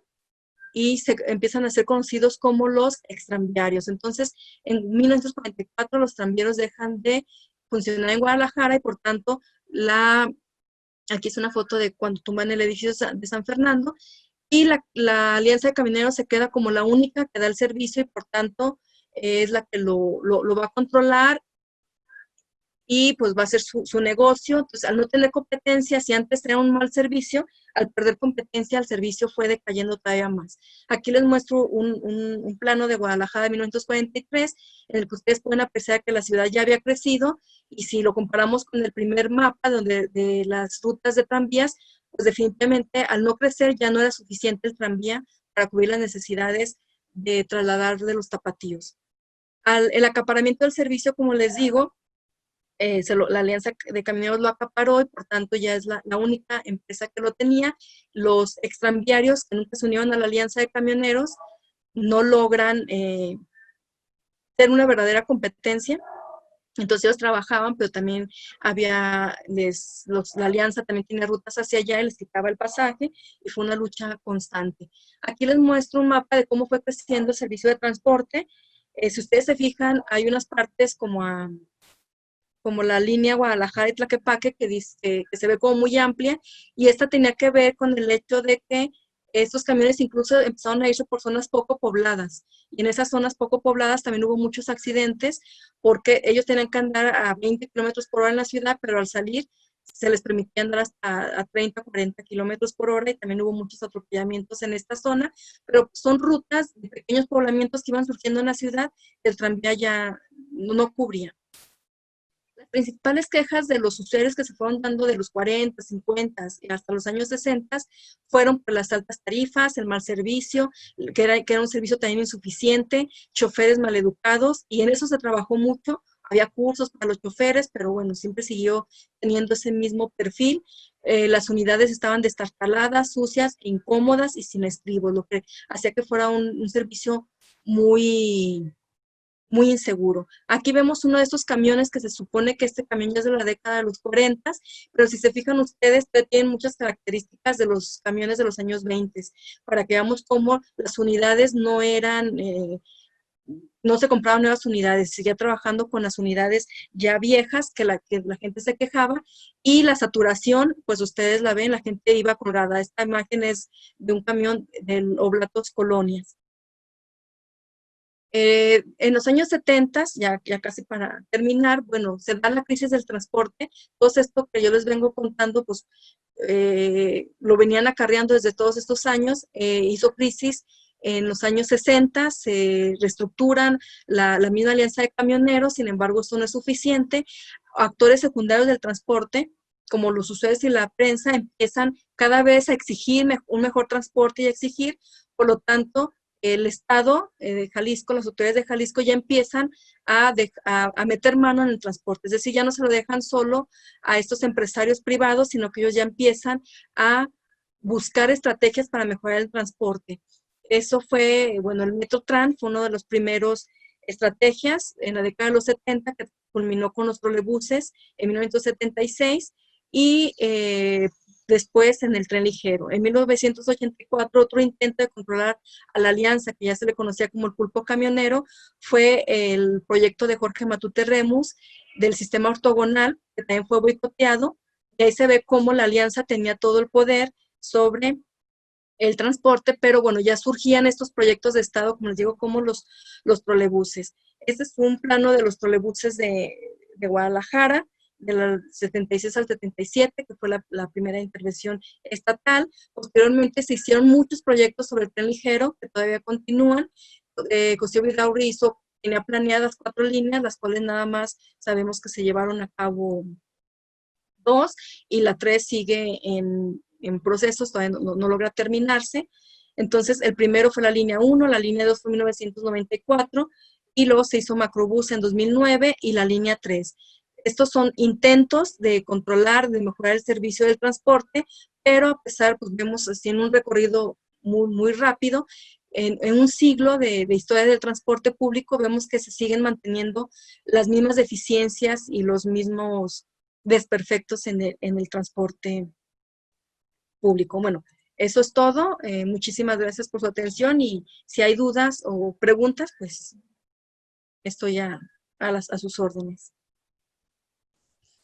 y se empiezan a ser conocidos como los extranviarios. Entonces, en 1944 los tranvías dejan de funcionar en Guadalajara y por tanto, aquí es una foto de cuando tumban el edificio de San Fernando, y la Alianza de Camioneros se queda como la única que da el servicio y por tanto es la que lo va a controlar y pues va a ser su negocio. Entonces, al no tener competencia, si antes era un mal servicio, al perder competencia, el servicio fue decayendo todavía más. Aquí les muestro un plano de Guadalajara de 1943, en el que ustedes pueden apreciar que la ciudad ya había crecido, y si lo comparamos con el primer mapa de las rutas de tranvías, pues definitivamente al no crecer ya no era suficiente el tranvía para cubrir las necesidades de trasladar de los tapatíos. El acaparamiento del servicio, como les digo, la Alianza de Camioneros lo acaparó y por tanto ya es la única empresa que lo tenía. Los extranviarios que nunca se unieron a la Alianza de Camioneros no logran ser una verdadera competencia. Entonces ellos trabajaban, pero también la Alianza también tiene rutas hacia allá y les quitaba el pasaje y fue una lucha constante. Aquí les muestro un mapa de cómo fue creciendo el servicio de transporte. Si ustedes se fijan, hay unas partes como la línea Guadalajara y Tlaquepaque, que dice que se ve como muy amplia, y esta tenía que ver con el hecho de que estos camiones incluso empezaron a irse por zonas poco pobladas, y en esas zonas poco pobladas también hubo muchos accidentes, porque ellos tenían que andar a 20 kilómetros por hora en la ciudad, pero al salir se les permitía andar hasta a 30, 40 kilómetros por hora, y también hubo muchos atropellamientos en esta zona, pero son rutas de pequeños poblamientos que iban surgiendo en la ciudad, el tranvía ya no cubría. Las principales quejas de los usuarios que se fueron dando de los 40, 50 y hasta los años 60 fueron por las altas tarifas, el mal servicio, que era un servicio también insuficiente, choferes maleducados, y en eso se trabajó mucho. Había cursos para los choferes, pero bueno, siempre siguió teniendo ese mismo perfil. Las unidades estaban destartaladas, sucias, incómodas y sin estribos, lo que hacía que fuera un servicio muy inseguro. Aquí vemos uno de estos camiones que se supone que este camión ya es de la década de los 40, pero si se fijan ustedes, tienen muchas características de los camiones de los años 20, para que veamos cómo las unidades no se compraban nuevas unidades, seguía trabajando con las unidades ya viejas que la gente se quejaba, y la saturación, pues ustedes la ven, la gente iba colgada. Esta imagen es de un camión del Oblatos Colonias. En los años 70, ya casi para terminar, bueno, se da la crisis del transporte. Todo esto que yo les vengo contando, pues lo venían acarreando desde todos estos años. Hizo crisis en los años 60, se reestructuran la misma Alianza de Camioneros, sin embargo, esto no es suficiente. Actores secundarios del transporte, como los usuarios y la prensa, empiezan cada vez a exigir un mejor transporte y a exigir, por lo tanto, el Estado de Jalisco, las autoridades de Jalisco ya empiezan a meter mano en el transporte, es decir, ya no se lo dejan solo a estos empresarios privados, sino que ellos ya empiezan a buscar estrategias para mejorar el transporte. Eso fue, bueno, el Metrotran fue uno de los primeros estrategias en la década de los 70, que culminó con los trolebuses en 1976, y después en el tren ligero. En 1984, otro intento de controlar a la Alianza, que ya se le conocía como el pulpo camionero, fue el proyecto de Jorge Matute Remus del sistema ortogonal, que también fue boicoteado, y ahí se ve cómo la Alianza tenía todo el poder sobre el transporte, pero bueno, ya surgían estos proyectos de Estado, como les digo, como los trolebuses. Este es un plano de los trolebuses de Guadalajara, del 76 al 77, que fue la primera intervención estatal. Posteriormente se hicieron muchos proyectos sobre el tren ligero, que todavía continúan. Cosío Vidaurri tenía planeadas 4 líneas, las cuales nada más sabemos que se llevaron a cabo 2, y la 3 sigue en procesos, todavía no logra terminarse. Entonces, el primero fue la línea 1, la línea 2 fue en 1994, y luego se hizo Macrobús en 2009 y la línea 3. Estos son intentos de controlar, de mejorar el servicio del transporte, pero a pesar, pues vemos así en un recorrido muy, muy rápido, en un siglo de historia del transporte público, vemos que se siguen manteniendo las mismas deficiencias y los mismos desperfectos en el transporte público. Bueno, eso es todo. Muchísimas gracias por su atención y si hay dudas o preguntas, pues estoy a sus órdenes.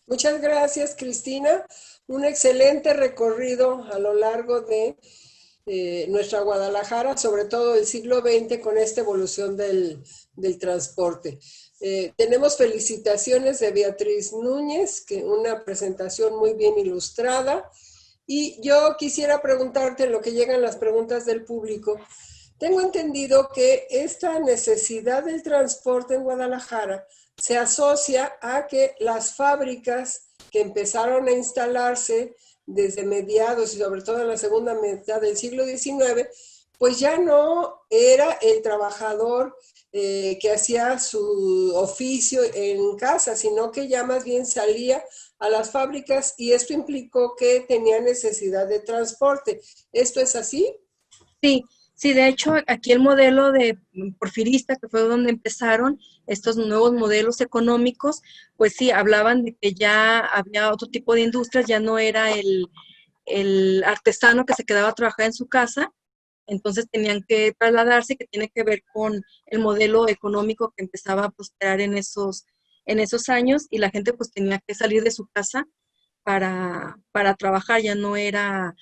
Muchas gracias, Cristina. Un excelente recorrido a lo largo de nuestra Guadalajara, sobre todo el siglo XX, con esta evolución del transporte. Tenemos felicitaciones de Beatriz Núñez, que una presentación muy bien ilustrada. Y yo quisiera preguntarte, en lo que llegan las preguntas del público, tengo entendido que esta necesidad del transporte en Guadalajara se asocia a que las fábricas que empezaron a instalarse desde mediados y sobre todo en la segunda mitad del siglo XIX, pues ya no era el trabajador que hacía su oficio en casa, sino que ya más bien salía a las fábricas y esto implicó que tenía necesidad de transporte. ¿Esto es así? Sí, sí, de hecho, aquí el modelo de porfirista, que fue donde empezaron estos nuevos modelos económicos, pues sí, hablaban de que ya había otro tipo de industrias, ya no era el artesano que se quedaba a trabajar en su casa, entonces tenían que trasladarse, que tiene que ver con el modelo económico que empezaba a prosperar en esos años, y la gente pues tenía que salir de su casa para trabajar, ya no era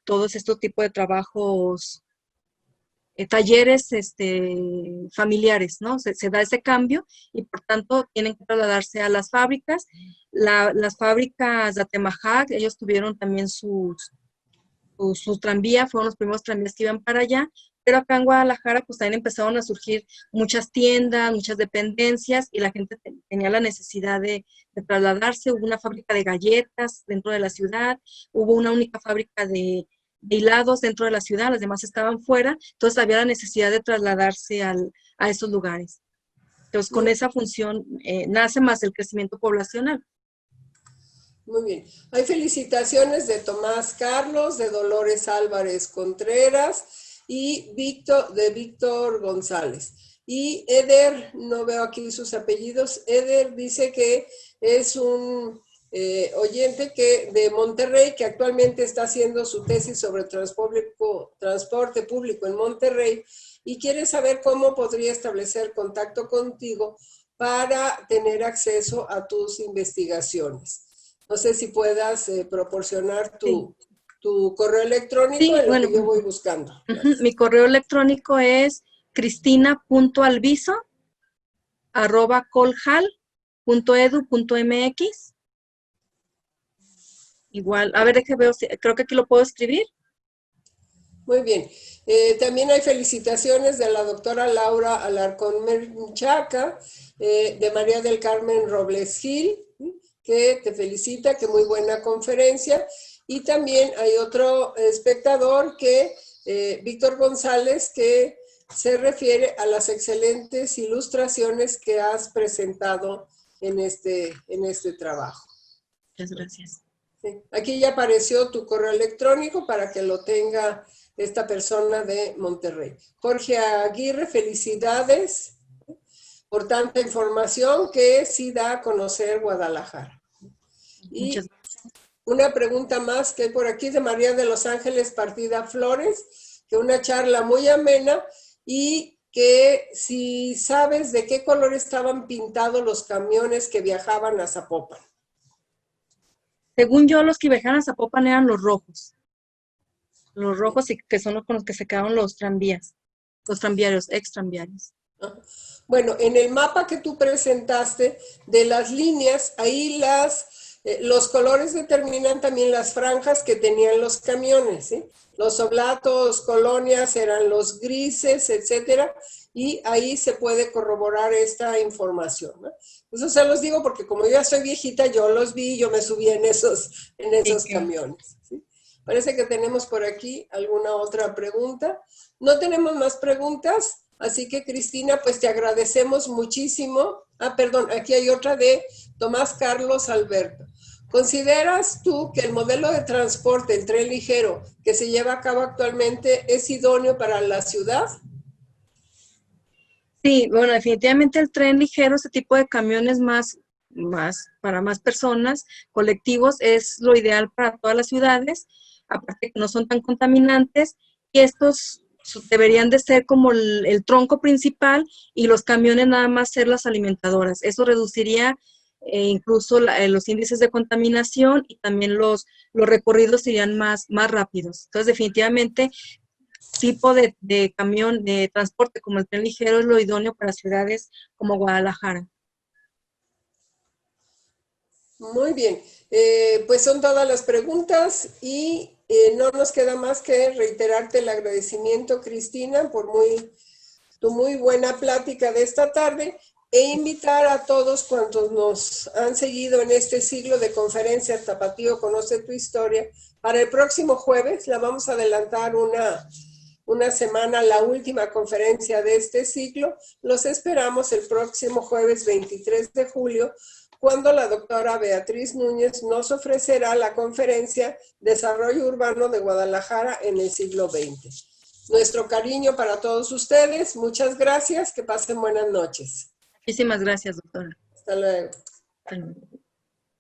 todos estos tipos de trabajos, talleres familiares, ¿no? Se da ese cambio y por tanto tienen que trasladarse a las fábricas. Las fábricas de Atemajac, ellos tuvieron también su tranvía, fueron los primeros tranvías que iban para allá, pero acá en Guadalajara pues también empezaron a surgir muchas tiendas, muchas dependencias y la gente tenía la necesidad de trasladarse. Hubo una fábrica de galletas dentro de la ciudad, hubo una única fábrica de hilados dentro de la ciudad, las demás estaban fuera, entonces había la necesidad de trasladarse a esos lugares. Entonces con esa función nace más el crecimiento poblacional. Muy bien. Hay felicitaciones de Tomás Carlos, de Dolores Álvarez Contreras y Víctor González. Y Eder, no veo aquí sus apellidos, Eder dice que es un oyente de Monterrey que actualmente está haciendo su tesis sobre transporte público en Monterrey y quiere saber cómo podría establecer contacto contigo para tener acceso a tus investigaciones. No sé si puedas proporcionar tu correo electrónico, sí, en lo que yo voy buscando. Mi correo electrónico es cristina.alviso@coljal.edu.mx. Igual, a ver, creo que aquí lo puedo escribir. Muy bien. También hay felicitaciones de la doctora Laura Alarcón Menchaca, de María del Carmen Robles Gil, que te felicita, que muy buena conferencia. Y también hay otro espectador Víctor González, que se refiere a las excelentes ilustraciones que has presentado en este trabajo. Muchas gracias. Sí. Aquí ya apareció tu correo electrónico para que lo tenga esta persona de Monterrey. Jorge Aguirre, felicidades por tanta información que sí da a conocer Guadalajara. Y una pregunta más que hay por aquí de María de Los Ángeles Partida Flores, que una charla muy amena y que si sabes de qué color estaban pintados los camiones que viajaban a Zapopan. Según yo, los que viajaban a Zapopan eran los rojos. Los rojos, y que son con los que se quedaron los tranvías, los tranviarios, extranviarios. Bueno, en el mapa que tú presentaste de las líneas, ahí los colores determinan también las franjas que tenían los camiones, ¿sí? Los oblatos, colonias eran los grises, etcétera, y ahí se puede corroborar esta información, ¿no? Eso se los digo porque como yo ya soy viejita, yo los vi, yo me subí en esos camiones, ¿sí? Parece que tenemos por aquí alguna otra pregunta. No tenemos más preguntas, así que Cristina, pues te agradecemos muchísimo. Perdón, aquí hay otra de Tomás Carlos Alberto. ¿Consideras tú que el modelo de transporte, el tren ligero, que se lleva a cabo actualmente es idóneo para la ciudad? Sí, bueno, definitivamente el tren ligero, este tipo de camiones para más personas, colectivos, es lo ideal para todas las ciudades, aparte que no son tan contaminantes, y estos deberían de ser como el tronco principal y los camiones nada más ser las alimentadoras. Eso reduciría incluso los índices de contaminación y también los recorridos serían más rápidos. Entonces, definitivamente tipo de camión de transporte como el tren ligero es lo idóneo para ciudades como Guadalajara. Muy bien, pues son todas las preguntas y no nos queda más que reiterarte el agradecimiento, Cristina, por tu muy buena plática de esta tarde e invitar a todos cuantos nos han seguido en este siglo de conferencias Tapatío Conoce tu Historia. Para el próximo jueves la vamos a adelantar una semana, la última conferencia de este ciclo. Los esperamos el próximo jueves 23 de julio, cuando la doctora Beatriz Núñez nos ofrecerá la conferencia Desarrollo Urbano de Guadalajara en el siglo XX. Nuestro cariño para todos ustedes. Muchas gracias. Que pasen buenas noches. Muchísimas gracias, doctora. Hasta luego. Hasta luego.